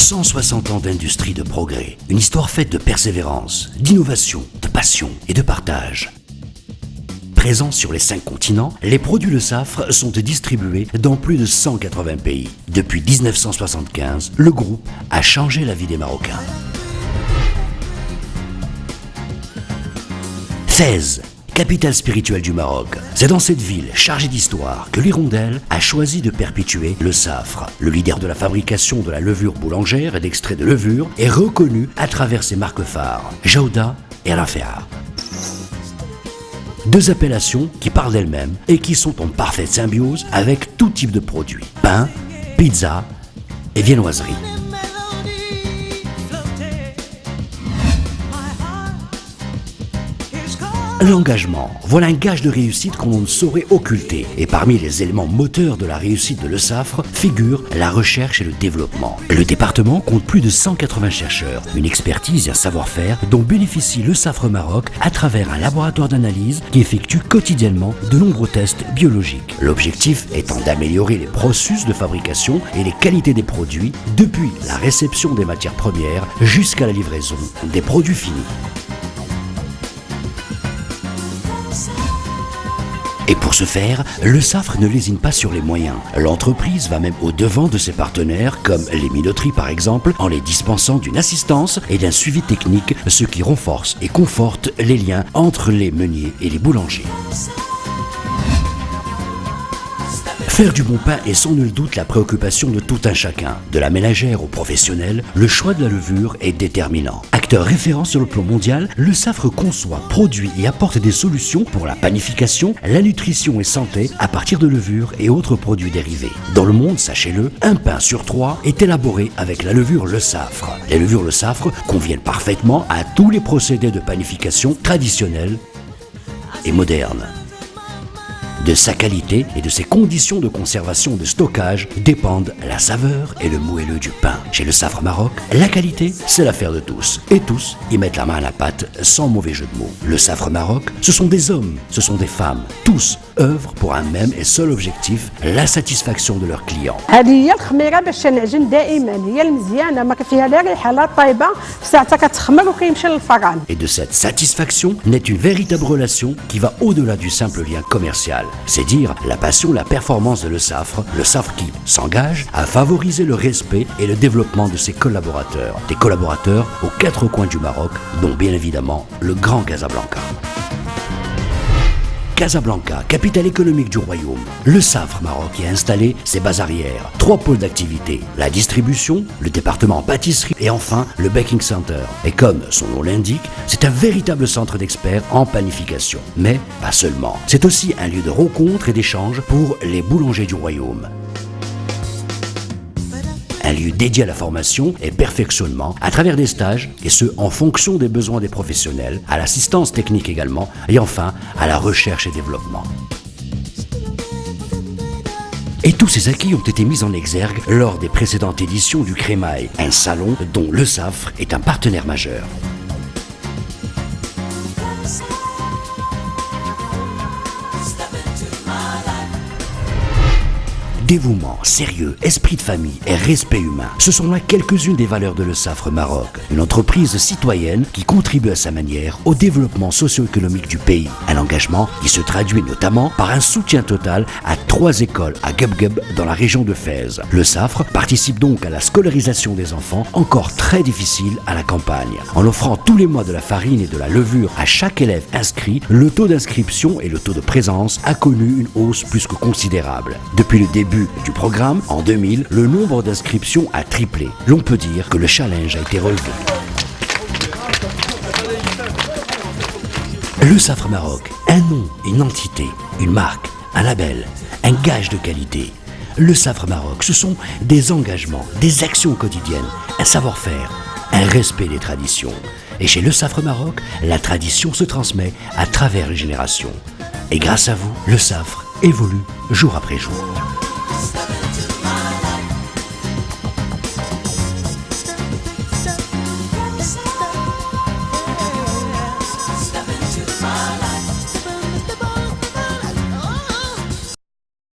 160 ans d'industrie de progrès, une histoire faite de persévérance, d'innovation, de passion et de partage. Présents sur les 5 continents, les produits Le Safre sont distribués dans plus de 180 pays. Depuis 1975, le groupe a changé la vie des Marocains. Fès, capitale spirituelle du Maroc. C'est dans cette ville chargée d'histoire que l'Hirondelle a choisi de perpétuer le Safre. Le leader de la fabrication de la levure boulangère et d'extrait de levure est reconnu à travers ses marques phares, Jaouda et Rafea. Deux appellations qui parlent d'elles-mêmes et qui sont en parfaite symbiose avec tout type de produits. Pain, pizza et viennoiserie. L'engagement, voilà un gage de réussite qu'on ne saurait occulter. Et parmi les éléments moteurs de la réussite de Le Safre figure la recherche et le développement. Le département compte plus de 180 chercheurs, une expertise et un savoir-faire dont bénéficie Le Safre Maroc à travers un laboratoire d'analyse qui effectue quotidiennement de nombreux tests biologiques. L'objectif étant d'améliorer les processus de fabrication et les qualités des produits depuis la réception des matières premières jusqu'à la livraison des produits finis. Et pour ce faire, Le Safre ne lésine pas sur les moyens. L'entreprise va même au-devant de ses partenaires, comme les minoteries par exemple, en les dispensant d'une assistance et d'un suivi technique, ce qui renforce et conforte les liens entre les meuniers et les boulangers. Faire du bon pain est sans nul doute la préoccupation de tout un chacun. De la ménagère au professionnel, le choix de la levure est déterminant. Acteur référent sur le plan mondial, Le Safre conçoit, produit et apporte des solutions pour la panification, la nutrition et santé à partir de levures et autres produits dérivés. Dans le monde, sachez-le, un pain sur 3 est élaboré avec la levure Le Safre. Les levures Le Safre conviennent parfaitement à tous les procédés de panification traditionnels et modernes. De sa qualité et de ses conditions de conservation et de stockage dépendent la saveur et le moelleux du pain. Chez Le Safre Maroc, la qualité, c'est l'affaire de tous. Et tous y mettent la main à la pâte sans mauvais jeu de mots. Le Safre Maroc, ce sont des hommes, ce sont des femmes. Tous œuvrent pour un même et seul objectif, la satisfaction de leurs clients. هذه هي الخميره باش نعجن دائما هي المزيانه ما فيها لا ريحه لا طايبه ساعتها كتخمر وكيمشي للفران. Et de cette satisfaction naît une véritable relation qui va au-delà du simple lien commercial. C'est dire la passion, la performance de Le Safre qui s'engage à favoriser le respect et le développement de ses collaborateurs. Des collaborateurs aux 4 coins du Maroc, dont bien évidemment le Grand Casablanca. Casablanca, capitale économique du royaume, Le Safre Maroc y a installé ses bases arrières, 3 pôles d'activité, la distribution, le département pâtisserie et enfin le baking center. Et comme son nom l'indique, c'est un véritable centre d'experts en panification. Mais pas seulement, c'est aussi un lieu de rencontre et d'échange pour les boulangers du royaume. Un lieu dédié à la formation et perfectionnement à travers des stages, et ce en fonction des besoins des professionnels, à l'assistance technique également, et enfin à la recherche et développement. Et tous ces acquis ont été mis en exergue lors des précédentes éditions du Crémail, un salon dont Le Safre est un partenaire majeur. Dévouement, sérieux, esprit de famille et respect humain, ce sont là quelques-unes des valeurs de Le Safre Maroc, une entreprise citoyenne qui contribue à sa manière au développement socio-économique du pays. Un engagement qui se traduit notamment par un soutien total à 3 écoles à Gebgeb dans la région de Fès. Le Safre participe donc à la scolarisation des enfants, encore très difficile à la campagne. En offrant tous les mois de la farine et de la levure à chaque élève inscrit, le taux d'inscription et le taux de présence a connu une hausse plus que considérable. Depuis le début du programme, en 2000, le nombre d'inscriptions a triplé. L'on peut dire que le challenge a été relevé. Le Safre Maroc, un nom, une entité, une marque, un label, un gage de qualité. Le Safre Maroc, ce sont des engagements, des actions quotidiennes, un savoir-faire, un respect des traditions. Et chez Le Safre Maroc, la tradition se transmet à travers les générations. Et grâce à vous, Le Safre évolue jour après jour.